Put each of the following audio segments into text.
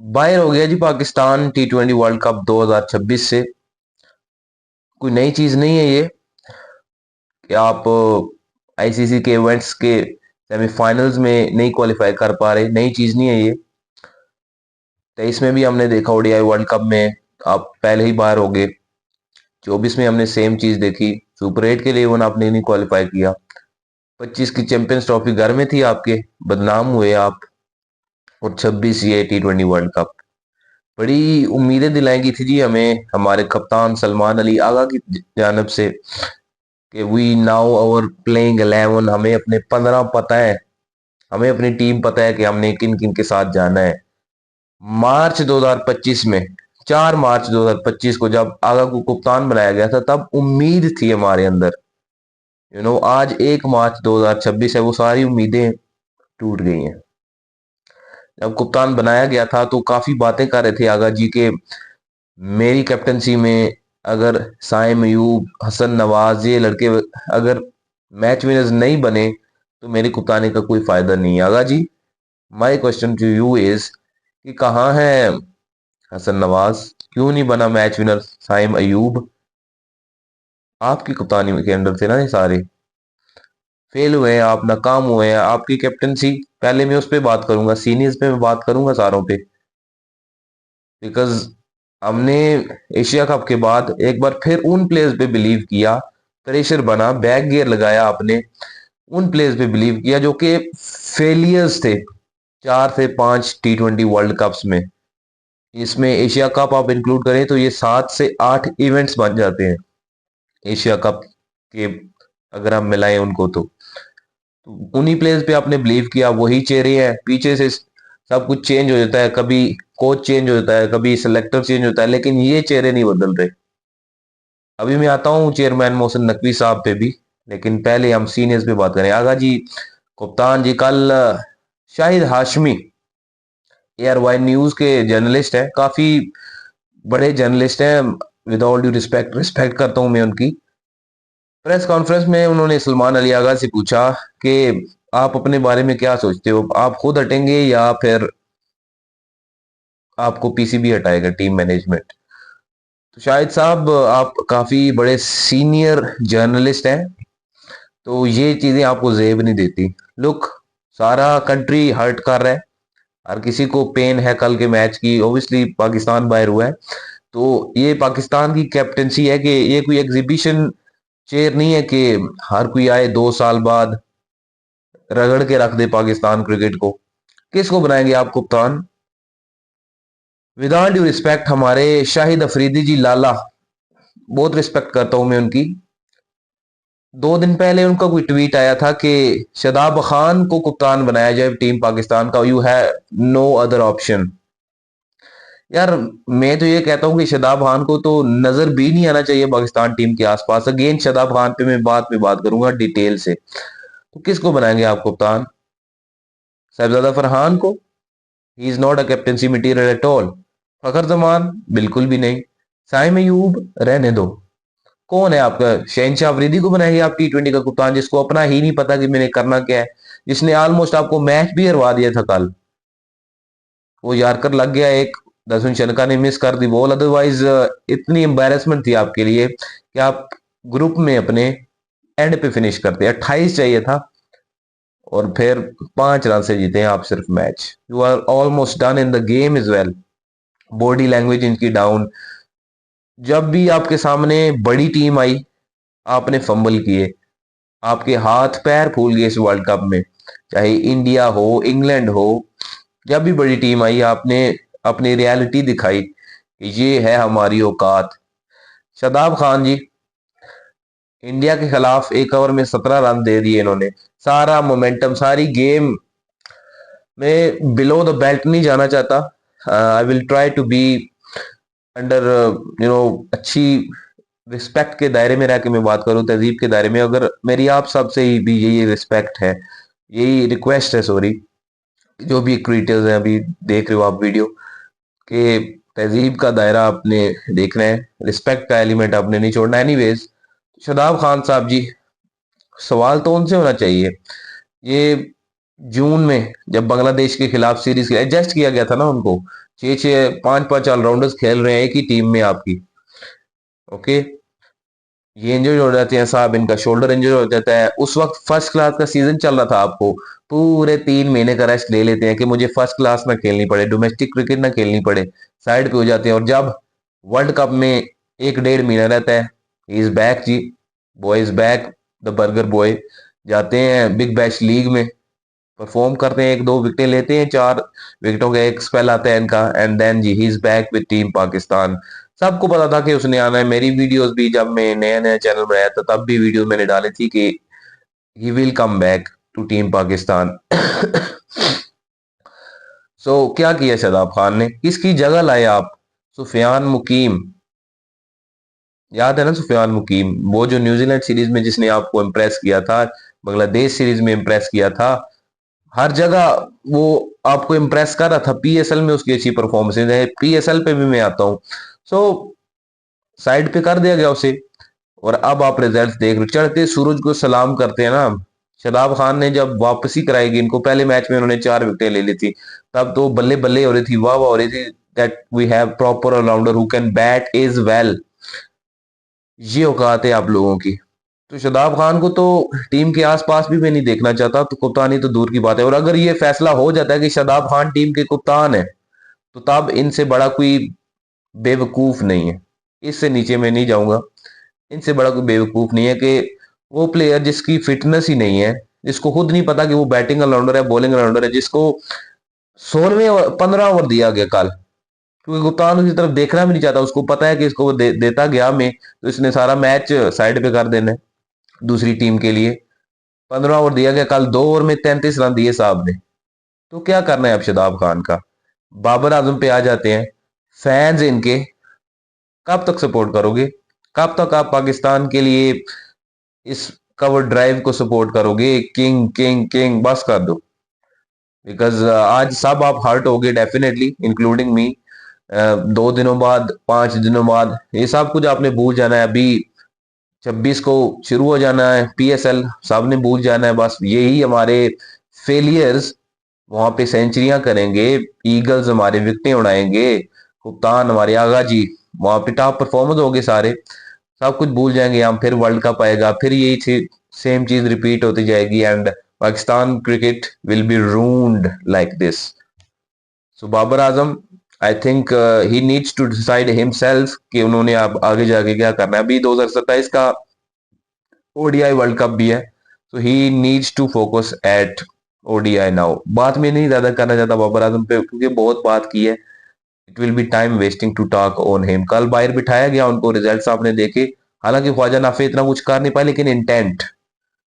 बाहर हो गया जी पाकिस्तान T20 वर्ल्ड कप 2026 से। कोई नई चीज नहीं है ये कि आप आईसीसी के इवेंट्स के सेमीफाइनल्स में नहीं क्वालिफाई कर पा रहे। नई चीज नहीं है ये। 23 में भी हमने देखा ओडीआई वर्ल्ड कप में आप पहले ही बाहर हो गए। 24 में हमने सेम चीज देखी, सुपर 8 के लिए वन आपने नहीं क्वालिफाई किया। 25 की चैंपियंस ट्रॉफी घर में थी आपके, बदनाम हुए आप। और 26 ये T20 वर्ल्ड कप बड़ी उम्मीदें दिलाएंगी थी जी हमें हमारे कप्तान सलमान अली आगा की जानब से कि वी नाउ आवर प्लेइंग 11, हमें अपने 15 पता है, हमें अपनी टीम पता है कि हमने किन किन के साथ जाना है। मार्च 2025 में, 4 मार्च 2025 को जब आगा को कप्तान बनाया गया था तब उम्मीद थी हमारे अंदर। आज 1 मार्च 2026 है, वो सारी उम्मीदें टूट गई हैं। जब कप्तान बनाया गया था तो काफी बातें कर रहे थे आगा जी के मेरी कैप्टनसी में अगर साइम अयूब, हसन नवाज ये लड़के अगर मैच विनर्स नहीं बने तो मेरी कप्तानी का कोई फायदा नहीं है। Agha ji, my question to you is कि कहाँ है हसन नवाज, क्यों नहीं बना मैच विनर साइम अयूब? आपकी कप्तानी के अंडर थे ना ये सारे। फेल हुए हैं आप, नाकाम हुए हैं आपकी कैप्टनसी। पहले मैं उस पर बात करूंगा, सीनियर्स पे मैं बात करूंगा सारों पे। बिकॉज हमने एशिया कप के बाद एक बार फिर उन प्लेयर्स पे बिलीव किया, प्रेशर बना, बैक गियर लगाया आपने, उन प्लेयर्स पे बिलीव किया जो कि फेलियर्स थे 4 से 5 T20 वर्ल्ड कप्स में। इसमें एशिया कप आप इंक्लूड करें तो ये 7 से 8 इवेंट्स बन जाते हैं एशिया कप के, अगर हम मिलाएं उनको तो उन्हीं प्लेयर्स पे आपने बिलीव किया, वही चेहरे हैं पीछे से। सब कुछ चेंज हो जाता है, कभी कोच चेंज हो जाता है, कभी सिलेक्टर चेंज होता है, लेकिन ये चेहरे नहीं बदल रहे। अभी मैं आता हूँ चेयरमैन मोहसिन नकवी साहब पे भी, लेकिन पहले हम सीनियर्स पे बात करें। आगा जी, कप्तान जी कल शाहिद हाशमी ARY न्यूज के जर्नलिस्ट हैं, काफी बड़े जर्नलिस्ट हैं, with all due respect, respect करता हूं मैं उनकी। प्रेस कॉन्फ्रेंस में उन्होंने सलमान अली आगा से पूछा कि आप अपने बारे में क्या सोचते हो, आप खुद हटेंगे या फिर आपको पीसीबी हटाएगा, टीम मैनेजमेंट? तो शाहिद साहब, आप काफी बड़े सीनियर जर्नलिस्ट हैं, तो ये चीजें आपको जेब नहीं देती। लुक, सारा कंट्री हर्ट कर रहा है, हर किसी को पेन है कल के मैच की। ऑब्वियसली पाकिस्तान बाहर हुआ है, तो ये पाकिस्तान की कैप्टनसी है कि ये कोई एग्जीबिशन चेयर नहीं है कि हर कोई आए 2 साल बाद रगड़ के रख दे पाकिस्तान क्रिकेट को। किसको बनाएंगे आप कप्तान? विद ऑल ड्यू रिस्पेक्ट, हमारे शाहिद अफरीदी जी लाला, बहुत रिस्पेक्ट करता हूं मैं उनकी। 2 दिन पहले उनका कोई ट्वीट आया था कि शदाब खान को कप्तान बनाया जाए टीम पाकिस्तान का, you have no other option. यार, मैं तो ये कहता हूँ कि शदाब खान को तो नजर भी नहीं आना चाहिए पाकिस्तान टीम के आसपास। अगेन शदाब खान पे मैं बात करूंगा डिटेल से। तो किसको बनाएंगे आप कप्तान? साहिबजादा फरहान को? He is not a captaincy material at all. Fakhar Zaman? बिल्कुल भी नहीं। साइम अयूब? रहने दो। कौन है आपका? शहनशाह अफरीदी को बनाएंगे आप T20 का कप्तान, जिसको अपना ही नहीं पता कि मैंने करना क्या है, जिसने ऑलमोस्ट आपको मैच भी हरवा दिया था कल। वो यारकर लग गया एक, दसवें शनका ने मिस कर दी बॉल, अदरवाइज इतनी एम्बेरसमेंट थी आपके लिए कि आप ग्रुप में अपने एंड पे फिनिश करते। 28 चाहिए था और फिर 5 रन से जीते हैं आप सिर्फ match. You are almost done in the game as well. Body language इनकी डाउन। जब भी आपके सामने बड़ी टीम आई आपने फंबल किए, आपके हाथ पैर फूल गए इस वर्ल्ड कप में। चाहे इंडिया हो, इंग्लैंड हो, जब भी बड़ी टीम आई आपने अपनी रियलिटी दिखाई कि ये है हमारी औकात। शदाब खान जी, इंडिया के खिलाफ 1 ओवर में 17 रन दे दिए इन्होंने। सारा मोमेंटम, सारी गेम में बिलो द बेल्ट नहीं जाना चाहता। I will try to be under अच्छी रिस्पेक्ट के दायरे में रह के मैं बात करूं, तहजीब के दायरे में। अगर मेरी आप सबसे ही भी यही रिस्पेक्ट है, यही रिक्वेस्ट है, सॉरी, जो भी क्रिएटर्स हैं अभी देख रहे हो आप वीडियो, कि तहजीब का दायरा आपने देखना है, रिस्पेक्ट का एलिमेंट आपने नहीं छोड़ना। एनीवेज, शदाब खान साहब जी, सवाल तो उनसे होना चाहिए। ये जून में जब बांग्लादेश के खिलाफ सीरीज एडजस्ट किया गया था ना उनको, 6-6 5-5 ऑलराउंडर्स खेल रहे हैं एक ही टीम में आपकी। ओके, ये इंजर्ड हो जाते हैं साहब, इनका शोल्डर इंजर्ड हो जाता है। उस वक्त फर्स्ट क्लास का सीजन चल रहा था, आपको पूरे 3 महीने का रेस्ट ले लेते हैं कि मुझे फर्स्ट क्लास ना खेलनी पड़े, डोमेस्टिक क्रिकेट ना खेलनी पड़े, साइड पे हो जाते हैं। और जब वर्ल्ड कप में 1-1.5 महीना रहता है, इज बैक जी, boy is back, the burger boy. जाते हैं बिग बैश लीग में, परफॉर्म करते हैं, 1-2 विकेटें लेते हैं, 4 विकेटों का एक स्पेल आता है इनका, एंड देन जी he is back with team Pakistan. सबको पता था कि उसने आना है। मेरी वीडियोस भी जब मैं नया नया चैनल बनाया था तब भी वीडियो मैंने डाली थी कि he will come back to team Pakistan. So क्या किया शादाब खान ने, किसकी जगह लाए आप? सुफियान मुकीम, याद है ना सुफियान मुकीम, वो जो न्यूजीलैंड सीरीज में जिसने आपको इम्प्रेस किया था, बांग्लादेश सीरीज में इम्प्रेस किया था, हर जगह वो आपको इम्प्रेस कर रहा था। पीएसएल में उसकी अच्छी परफॉर्मेंस है, पीएसएल पे भी मैं आता हूँ। सो साइड पे कर दिया गया उसे, और अब आप रिजल्ट देख रहे, चढ़ते सूरज को सलाम करते हैं ना। शादाब खान ने जब वापसी कराएगी इनको, पहले मैच में उन्होंने 4 विकेटें ले ली थी, तब तो बल्ले बल्ले हो रही थी, वाह वाह हो रही थी, that we have proper allrounder who can bat as well. ये औकात है आप लोगों की। तो शादाब खान को तो टीम के आसपास भी मैं नहीं देखना चाहता, तो कप्तानी तो दूर की बात है। और अगर ये फैसला हो जाता है कि शादाब खान टीम के कप्तान है, तो तब इनसे बड़ा कोई बेवकूफ नहीं है। इससे नीचे मैं नहीं जाऊंगा। इनसे बड़ा कोई बेवकूफ नहीं है कि वो प्लेयर जिसकी फिटनेस ही नहीं है, जिसको खुद नहीं पता कि वो बैटिंग ऑलराउंडर है बॉलिंग ऑलराउंडर है, जिसको 16वें 15 ओवर दिया गया कल, क्योंकि कप्तान उसकी तरफ देखना भी नहीं चाहता, उसको पता है कि इसको देता गया में तो इसने सारा मैच साइड पे कर देना है दूसरी टीम के लिए। 15 ओवर दिया गया कल, 2 ओवर में 33 रन दिए साहब ने। तो क्या करना है अब शादाब खान का? बाबर आजम पे आ जाते हैं फैंस इनके। कब तक सपोर्ट करोगे? कब तक आप पाकिस्तान के लिए इस कवर ड्राइव को सपोर्ट करोगे? किंग किंग किंग बस कर दो, बिकॉज आज सब आप हर्ट हो गए डेफिनेटली, इंक्लूडिंग मी। 2 दिनों बाद, 5 दिनों बाद ये सब कुछ आपने भूल जाना है। अभी 26 को शुरू हो जाना है पीएसएल, सब ने भूल जाना है बस। यही हमारे फेलियर्स वहां पे सेंचुरियां करेंगे, ईगल्स हमारे विकेटें उड़ाएंगे, कप्तान हमारे आगा जी वहां पे टॉप परफॉर्मेंस होंगे सारे, सब कुछ भूल जाएंगे हम। फिर वर्ल्ड कप आएगा, फिर यही सेम चीज रिपीट होती जाएगी, and Pakistan cricket will be ruined like this. So Babar Azam, I think he needs to decide himself कि उन्होंने अब आगे जाके क्या करना है। अभी 2027 का ओडीआई वर्ल्ड कप भी है, तो he needs to focus at ODI now. बात में नहीं ज्यादा करना चाहता बाबर आजम पे, क्योंकि बहुत बात की है। It will be time wasting to talk on him. कल बाहर बिठाया गया उनको, रिजल्ट्स आपने देखे, हालांकि ख्वाजा नाफे इतना कुछ कर नहीं पाए, लेकिन इंटेंट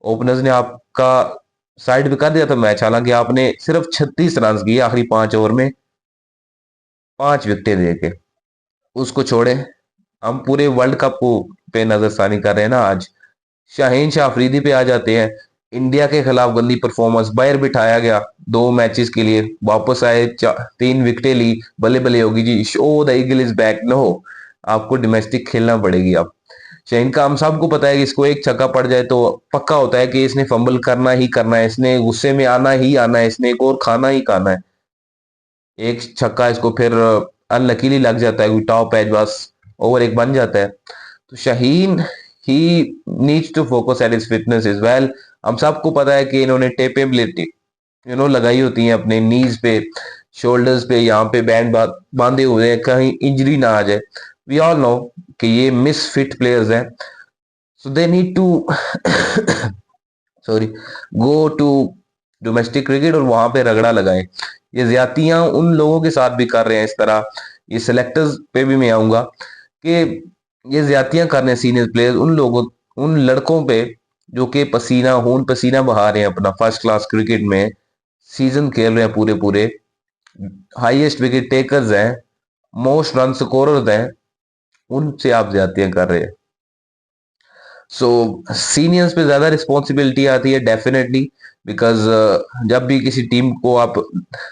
ओपनर्स ने आपका साइड पे कर दिया था मैच। हालांकि आपने सिर्फ 36 रन किए आखिरी 5 ओवर में, 5 विकेटें देके। उसको छोड़े, हम पूरे वर्ल्ड कप को पे नजरसानी कर रहे हैं ना आज। शाहीन शाह अफरीदी पे आ जाते हैं। इंडिया के खिलाफ गंदी परफॉर्मेंस, बाहर बिठाया गया 2 मैचेस के लिए, वापस आए, 3 विकेटें ली, बल्ले बल्ले होगी जी, so the eagle is back. No, आपको डोमेस्टिक खेलना पड़ेगी अब। शाहीन का हम सबको पता है कि इसको एक छक्का पड़ जाए तो पक्का होता है कि इसने फंबल करना ही करना है, इसने गुस्से में आना ही आना है, इसने एक और खाना ही खाना है। एक छक्का इसको फिर अनलकीली लग जाता है, कोई टॉप एज बस ओवर एक बन जाता है। तो Shaheen he needs to focus at his fitness as well. हम सबको पता है कि इन्होंने टेपेबिलिटी लगाई होती है अपने नीज पे, शोल्डर्स पे, यहाँ पे बैंड बांधे हुए हैं, कहीं इंजरी ना आ जाए। वी ऑल नो कि ये मिसफिट प्लेयर्स हैं, so they need to sorry go to domestic cricket और वहां पे रगड़ा लगाएं। ये ज्यादतियां उन लोगों के साथ भी कर रहे हैं इस तरह। ये सिलेक्टर्स पे भी मैं आऊंगा कि ये ज्यादतियां कर रहे हैं सीनियर प्लेयर्स उन लोगों, उन लड़कों पे जो कि पसीना खून पसीना बहा रहे हैं अपना फर्स्ट क्लास क्रिकेट में, सीजन खेल रहे हैं पूरे पूरे, हाईएस्ट विकेट टेकर्स हैं, मोस्ट रन स्कोरर्स हैं, उनसे आप ज्यादतियां कर रहे हैं। सो सीनियर्स पे ज्यादा रिस्पॉन्सिबिलिटी आती है डेफिनेटली, बिकॉज जब भी किसी टीम को आप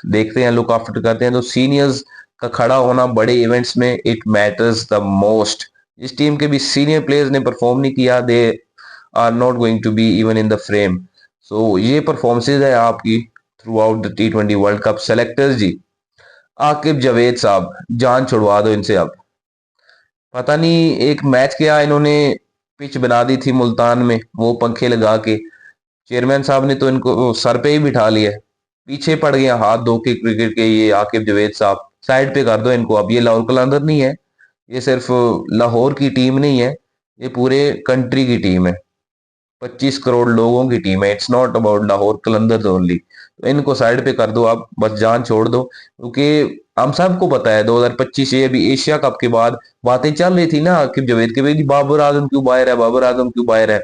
देखते हैं, लुक आफ्टर करते हैं, तो सीनियर्स का खड़ा होना बड़े इवेंट्स में इट मैटर्स द मोस्ट। जिस टीम के भी सीनियर प्लेयर्स ने परफॉर्म नहीं किया, they are not going to be even in the frame. So ये परफॉर्मेंसेज है आपकी throughout the T20 world cup. Selectors ji, Aqib Javed साहब, जान छुड़वा दो इनसे अब। पता नहीं एक मैच किया इन्होंने, पिच बना दी थी मुल्तान में वो पंखे लगा के, चेयरमैन साहब ने तो इनको सर पे ही बिठा लिया, पीछे पड़ गया हाथ धो के क्रिकेट के ये आकिब जावेद साहब। साइड पे कर दो इनको अब, ये लाहौर कलंदर नहीं है, ये सिर्फ लाहौर की टीम नहीं है, ये पूरे कंट्री की टीम है, 25 करोड़ लोगों की टीम है। It's not about Lahore Qalandars only. तो इनको साइड पे कर दो आप, बस जान छोड़ दो, क्योंकि हम सबको पता है 2025 ये अभी एशिया कप के बाद बातें चल रही थी ना आकिब जावेद के, भाई जी बाबर आजम क्यों बाहर है, बाबर आजम क्यों बाहर है।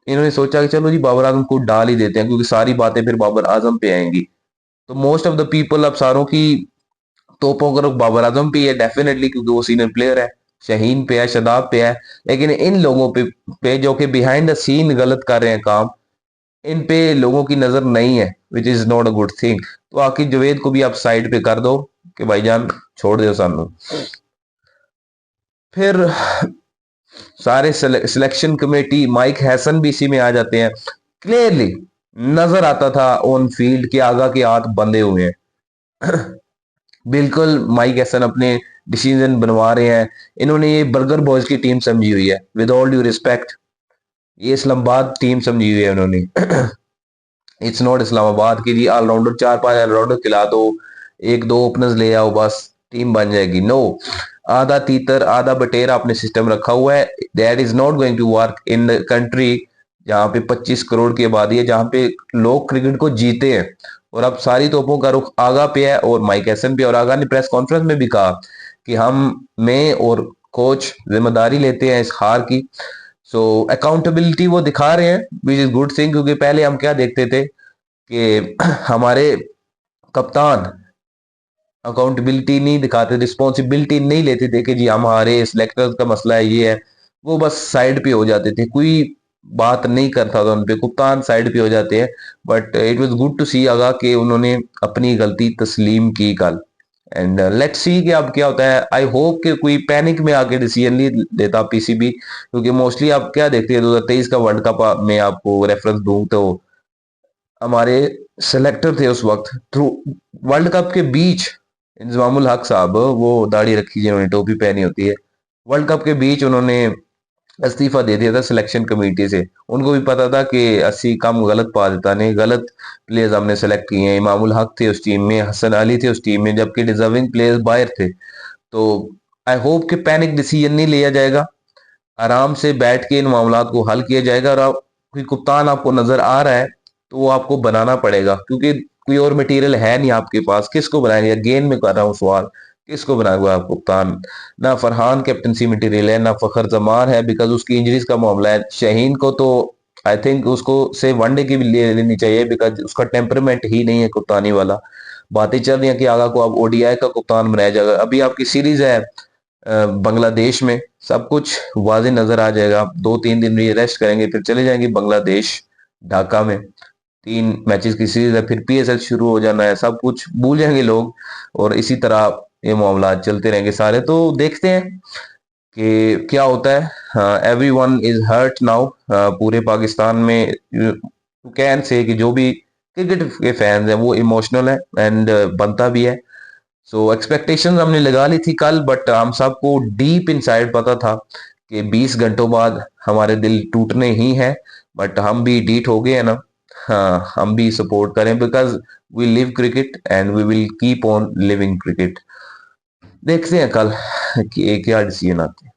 इन्होंने सोचा कि चलो जी बाबर आजम को डाल ही देते हैं, क्योंकि सारी बातें फिर बाबर आजम पे आएंगी। तो मोस्ट ऑफ द पीपल अब सारों की तोपों का रुख बाबर आजम पे ही है डेफिनेटली, क्योंकि वो सीनियर प्लेयर है। शहीन पे है, शदाब पे है, लेकिन इन लोगों पे जो कि बिहाइंड द सीन गलत कर रहे हैं काम, इन पे लोगों की नजर नहीं है, which is not a good thing. तो आकिब जावेद को भी आप साइड पे कर दो कि भाईजान छोड़ दो सानू। फिर सारे सिलेक्शन कमेटी, माइक हैसन भी इसी में आ जाते हैं। क्लियरली नजर आता था ऑन फील्ड के आगा के हाथ बंधे हुए हैं। बिल्कुल माइक हैसन अपने डिसीजन बनवा रहे हैं। इन्होंने ये बर्गर बॉयज की टीम समझी हुई है, विद ऑल ड्यू रिस्पेक्ट, ये इस्लामाबाद टीम समझी हुई है उन्होंने। इट्स नॉट इस्लामाबाद की जी ऑलराउंडर 4-5 ऑलराउंडर खिला दो, एक दो ओपनर्स ले आओ, बस टीम बन जाएगी। नो, आधा तीतर आधा बटेरा आपने सिस्टम रखा हुआ है। That is not going to work in the country जहाँ पे 25 करोड़ की आबादी है, जहाँ पे लोग क्रिकेट को जीते हैं। और अब सारी तोपों का रुख आगा पे है और माइक हैसन पे। और आगा ने प्रेस कॉन्फ्रेंस में भी कहा कि मैं और कोच जिम्मेदारी लेते हैं इस हार की। सो अकाउंटेबिलिटी वो दिखा रहे हैं, विच इज गुड थिंग, क्योंकि पहले हम क्या देखते थे कि हमारे कप्तान अकाउंटेबिलिटी नहीं दिखाते, रिस्पॉन्सिबिलिटी नहीं लेते थे कि जी हमारे सिलेक्टर्स का मसला है ये है, वो बस साइड पे हो जाते थे, कोई बात नहीं करता था उनपे, कप्तान साइड पे हो जाते हैं। But it was good to see Agha कि उन्होंने अपनी गलती तस्लीम की कल। एंड लेट्स सी कि अब क्या होता है। आई होप कि कोई पैनिक में आके डिसीजन नहीं लेता पीसीबी, क्योंकि मोस्टली आप क्या देखते हैं 2023 का वर्ल्ड कप में आपको रेफरेंस दूं तो हमारे सेलेक्टर थे उस वक्त थ्रू वर्ल्ड कप के बीच, इंजमामुल हक साहब, वो दाढ़ी रखी जिन्होंने टोपी पहनी होती है, वर्ल्ड कप के बीच उन्होंने इस्तीफा दे दिया था सिलेक्शन कमेटी से। उनको भी पता था कि 80 कम गलत पा देता ने, गलत प्लेयर्स हमने सेलेक्ट किए हैं। इमामुल हक थे उस टीम में, हसन अली थे उस टीम में, जबकि डिजर्विंग प्लेयर्स बाहर थे। तो आई होप कि पैनिक डिसीजन नहीं लिया जाएगा, आराम से बैठ के इन मामला को हल किया जाएगा। और आप कोई कप्तान आपको नजर आ रहा है तो वो आपको बनाना पड़ेगा, क्योंकि कोई और मटेरियल है नहीं आपके पास। किसको बनाएंगे, गेंद में कर रहा हूँ सवाल, किसको बनाएगा आप कप्तान? ना फरहान कैप्टनसी मटेरियल है, ना फखर जमान है, बिकॉज उसकी इंजरीज का मामला है। शहीन को तो आई थिंक उसको से वनडे की भी ले लेनी चाहिए, बिकॉज उसका टेम्परमेंट ही नहीं है कप्तानी वाला। बातें चल रही हैं कि आगा को अब ओडीआई का कप्तान बनाया जाएगा। अभी आपकी सीरीज है बांग्लादेश में, सब कुछ वाजे नजर आ जाएगा। 2-3 दिन ये रेस्ट करेंगे, फिर चले जाएंगे बांग्लादेश, ढाका में 3 मैचेस की सीरीज है, फिर पीएसएल शुरू हो जाना है, सब कुछ भूल जाएंगे लोग। और इसी तरह ये मामला चलते रहेंगे सारे। तो देखते हैं कि क्या होता है। Everyone is hurt now, पूरे पाकिस्तान में कैन से कि जो भी क्रिकेट के फैंस हैं वो इमोशनल है, एंड बनता भी है। सो एक्सपेक्टेशंस हमने लगा ली थी कल, बट हम सबको डीप इनसाइड पता था कि 20 घंटों बाद हमारे दिल टूटने ही हैं। बट हम भी डीट हो गए हैं ना, हाँ हम भी सपोर्ट करें, because we live cricket and we will keep on living cricket. देखते हैं कल कि क्या डिसीजन आते हैं।